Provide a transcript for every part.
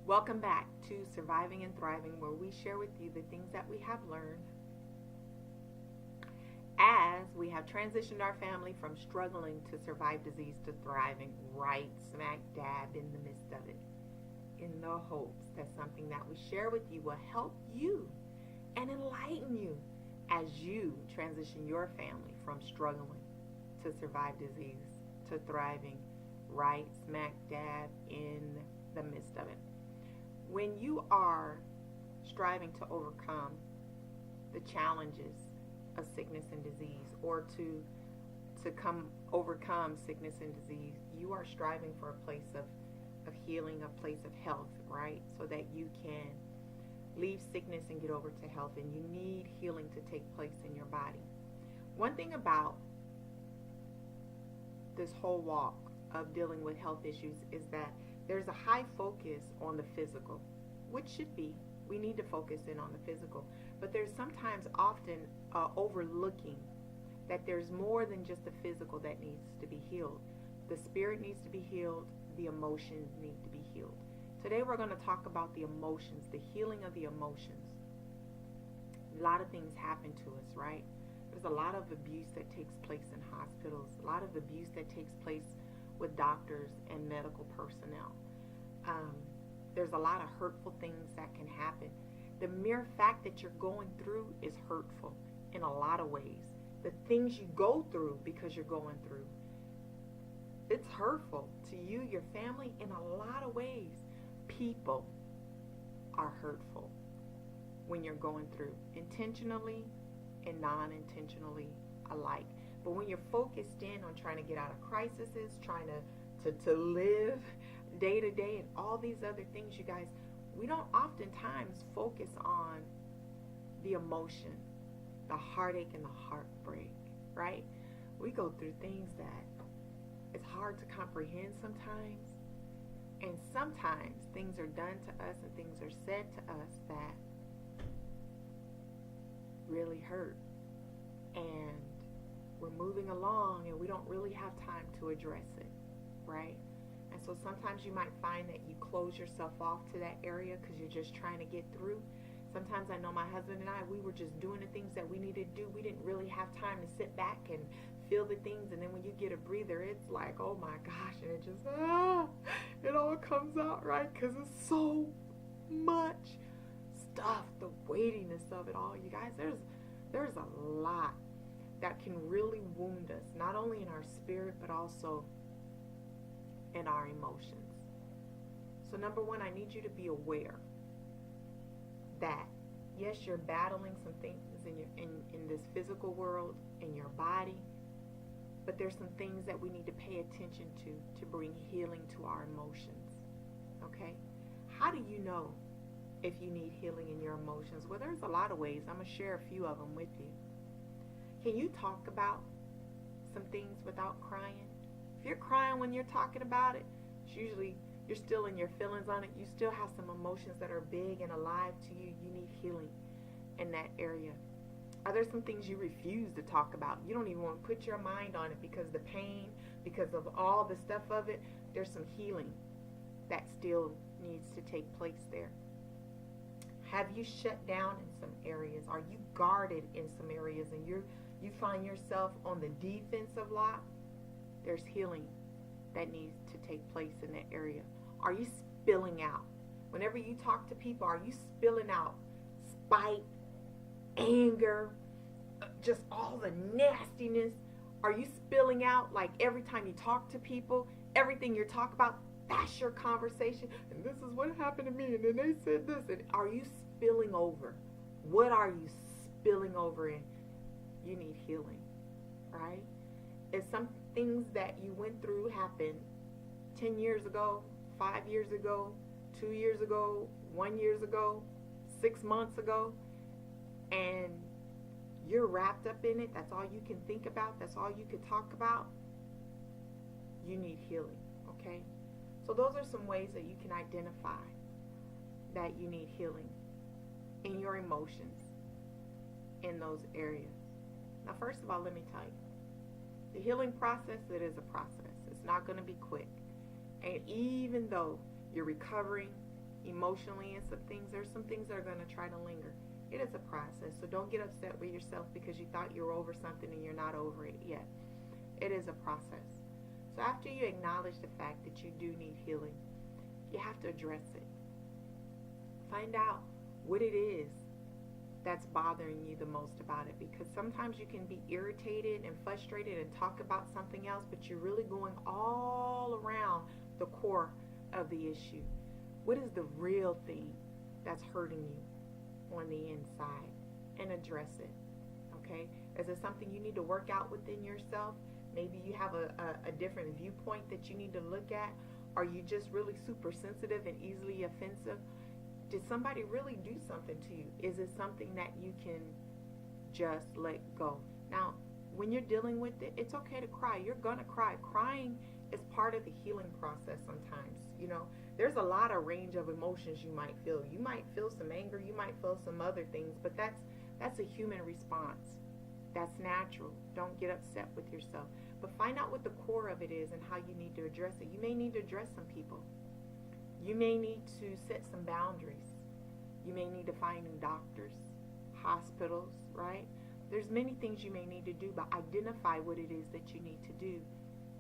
Welcome back to Surviving and Thriving, where we share with you the things that we have learned as we have transitioned our family from struggling to survive disease to thriving right smack dab in the midst of it, in the hopes that something that we share with you will help you and enlighten you as you transition your family from struggling to survive disease to thriving right smack dab in the midst of it. When you are striving to overcome the challenges of sickness and disease, or to come overcome sickness and disease, you are striving for a place of healing, a place of health, right? So that you can leave sickness and get over to health, and you need healing to take place in your body. One thing about this whole walk of dealing with health issues is that there's a high focus on the physical, which should be. We need to focus in on the physical. But there's sometimes often overlooking that there's more than just the physical that needs to be healed. The spirit needs to be healed. The emotions need to be healed. Today we're going to talk about the emotions, the healing of the emotions. A lot of things happen to us, right? There's a lot of abuse that takes place in hospitals, a lot of abuse that takes place with doctors and medical personnel. There's a lot of hurtful things that can happen. The mere fact that you're going through is hurtful in a lot of ways. The things you go through because you're going through, it's hurtful to you, your family, in a lot of ways. People are hurtful when you're going through, intentionally and non-intentionally alike. But when you're focused in on trying to get out of crises, trying to live day to day and all these other things, you guys, we don't oftentimes focus on the emotion, the heartache and the heartbreak, right? We go through things that it's hard to comprehend sometimes. And sometimes things are done to us and things are said to us that really hurt. And we're moving along and we don't really have time to address it, right? And so sometimes you might find that you close yourself off to that area because you're just trying to get through. Sometimes I know my husband and I, we were just doing the things that we needed to do. We didn't really have time to sit back and feel the things. And then when you get a breather, it's like, oh my gosh, and it just, it all comes out, right? Because it's so much stuff, the weightiness of it all. You guys, there's a lot that can really wound us, not only in our spirit, but also in our emotions. So number one, I need you to be aware that yes, you're battling some things in this physical world, in your body, but there's some things that we need to pay attention to bring healing to our emotions. Okay? How do you know if you need healing in your emotions? Well, there's a lot of ways. I'm going to share a few of them with you. Can you talk about some things without crying? If you're crying when you're talking about it, it's usually you're still in your feelings on it. You still have some emotions that are big and alive to you. You need healing in that area. Are there some things you refuse to talk about? You don't even want to put your mind on it because the pain, because of all the stuff of it, there's some healing that still needs to take place there. Have you shut down in some areas? Are you guarded in some areas and you find yourself on the defensive lot? There's healing that needs to take place in that area. Are you spilling out? Whenever you talk to people, are you spilling out spite, anger, just all the nastiness? Are you spilling out like every time you talk to people, everything you're talking about, that's your conversation? And this is what happened to me, and then they said this. And are you spilling over? What are you spilling over in? You need healing, right? If some things that you went through happened 10 years ago, 5 years ago, 2 years ago, 1 year ago, 6 months ago, and you're wrapped up in it, that's all you can think about, that's all you can talk about, you need healing, okay? So those are some ways that you can identify that you need healing in your emotions in those areas. Now, first of all, let me tell you, the healing process, it is a process. It's not going to be quick. And even though you're recovering emotionally and some things. There's some things that are going to try to linger. It is a process. So don't get upset with yourself because you thought you were over something and you're not over it yet. It is a process. So after you acknowledge the fact that you do need healing, you have to address it. Find out what it is that's bothering you the most about it, because sometimes you can be irritated and frustrated and talk about something else, but you're really going all around the core of the issue. What is the real thing that's hurting you on the inside? And address it. Okay? Is it something you need to work out within yourself? Maybe you have a different viewpoint that you need to look at. Are you just really super sensitive and easily offensive? Did somebody really do something to you? Is it something that you can just let go? Now, when you're dealing with it, it's okay to cry. You're going to cry. Crying is part of the healing process sometimes. You know, there's a lot of range of emotions you might feel. You might feel some anger. You might feel some other things. But that's a human response. That's natural. Don't get upset with yourself. But find out what the core of it is and how you need to address it. You may need to address some people. You may need to set some boundaries. You may need to find new doctors, hospitals, right? There's many things you may need to do, but identify what it is that you need to do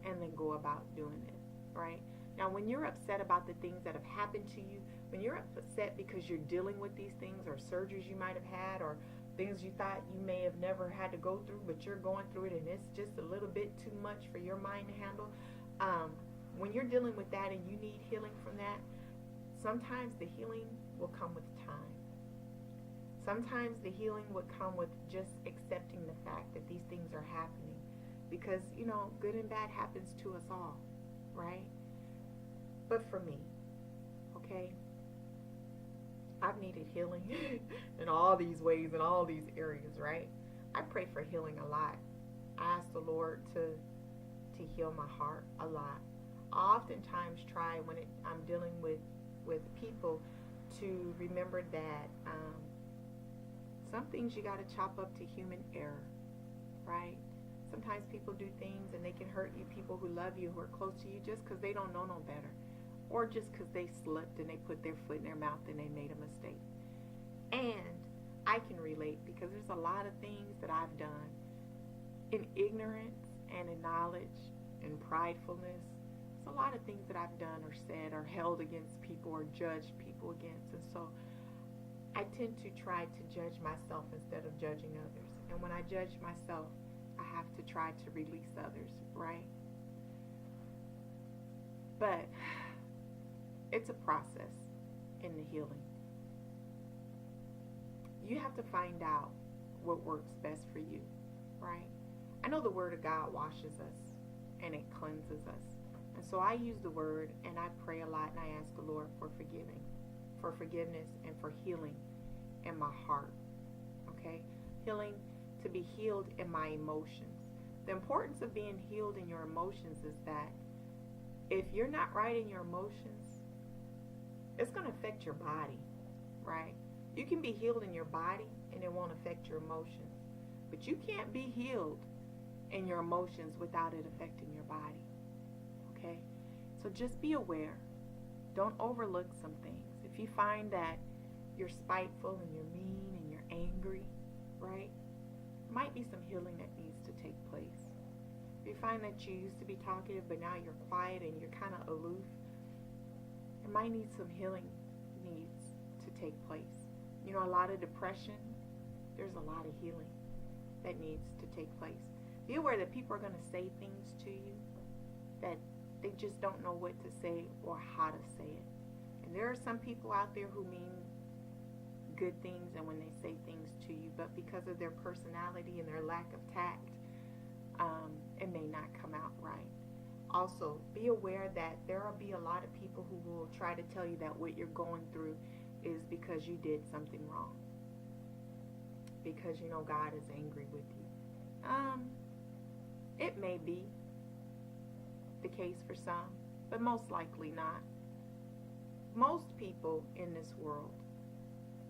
and then go about doing it, right? Now, when you're upset about the things that have happened to you, when you're upset because you're dealing with these things or surgeries you might have had or things you thought you may have never had to go through, but you're going through it and it's just a little bit too much for your mind to handle, when you're dealing with that and you need healing from that, sometimes the healing will come with time. Sometimes the healing would come with just accepting the fact that these things are happening. Because, you know, good and bad happens to us all, right? But for me, okay, I've needed healing in all these ways, in all these areas, right? I pray for healing a lot. I ask the Lord to heal my heart a lot. I oftentimes try when I'm dealing with people to remember that some things you got to chop up to human error, right? Sometimes people do things and they can hurt you, people who love you, who are close to you, just because they don't know no better. Or just because they slipped and they put their foot in their mouth and they made a mistake. And I can relate because there's a lot of things that I've done in ignorance and in knowledge and pridefulness. There's a lot of things that I've done or said or held against people or judged people against. And so I tend to try to judge myself instead of judging others. And when I judge myself, I have to try to release others, right? But it's a process in the healing. You have to find out what works best for you, right? I know the Word of God washes us and it cleanses us. And so I use the Word and I pray a lot and I ask the Lord for forgiveness and for healing in my heart, okay? Healing to be healed in my emotions. The importance of being healed in your emotions is that if you're not right in your emotions, it's going to affect your body, right? You can be healed in your body and it won't affect your emotions. But you can't be healed in your emotions without it affecting your body, okay? So just be aware. Don't overlook some things. If you find that you're spiteful and you're mean and you're angry, right? Might be some healing that needs to take place. If you find that you used to be talkative but now you're quiet and you're kind of aloof, it might need some healing needs to take place. You know, a lot of depression, there's a lot of healing that needs to take place. Be aware that people are going to say things to you that they just don't know what to say or how to say it. And there are some people out there who mean good things and when they say things to you, but because of their personality and their lack of tact, it may not come out right. Also, be aware that there will be a lot of people who will try to tell you that what you're going through is because you did something wrong. Because, you know, God is angry with you. It may be the case for some, but most likely not. Most people in this world,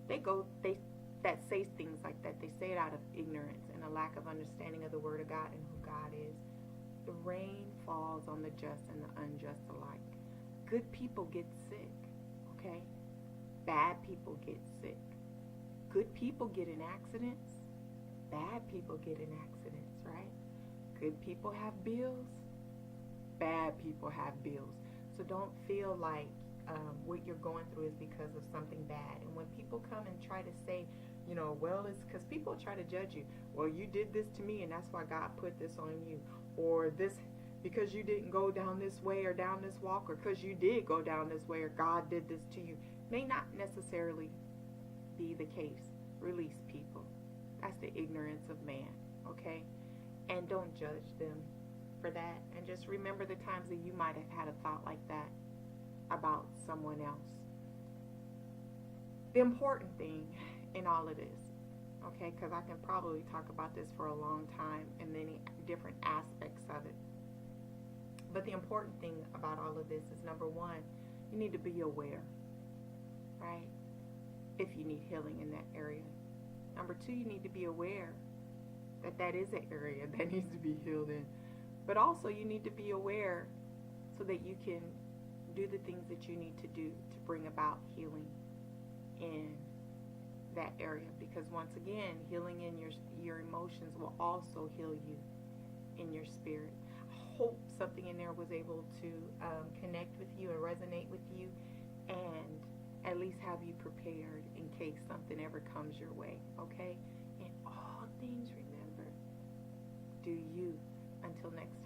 that say things like that, they say it out of ignorance and a lack of understanding of the Word of God and who God is. The rain falls on the just and the unjust alike. Good people get sick, okay? Bad people get sick. Good people get in accidents. Bad people get in accidents, right? Good people have bills. Bad people have bills. So don't feel like what you're going through is because of something bad. And when people come and try to say, well, it's because people try to judge you. Well, you did this to me, and that's why God put this on you. Or this, because you didn't go down this way or down this walk, or because you did go down this way, or God did this to you, may not necessarily be the case. Release people. That's the ignorance of man, okay? And don't judge them for that. And just remember the times that you might have had a thought like that about someone else. The important thing in all of this, okay, because I can probably talk about this for a long time and many different aspects of it. But the important thing about all of this is, number one, you need to be aware, right? If you need healing in that area. Number two, you need to be aware that that is an area that needs to be healed in. But also you need to be aware so that you can do the things that you need to do to bring about healing in that area. Because once again, healing in your emotions will also heal you in your spirit. I hope something in there was able to connect with you and resonate with you, and at least have you prepared in case something ever comes your way, okay? In all things, remember, do you. Until next time.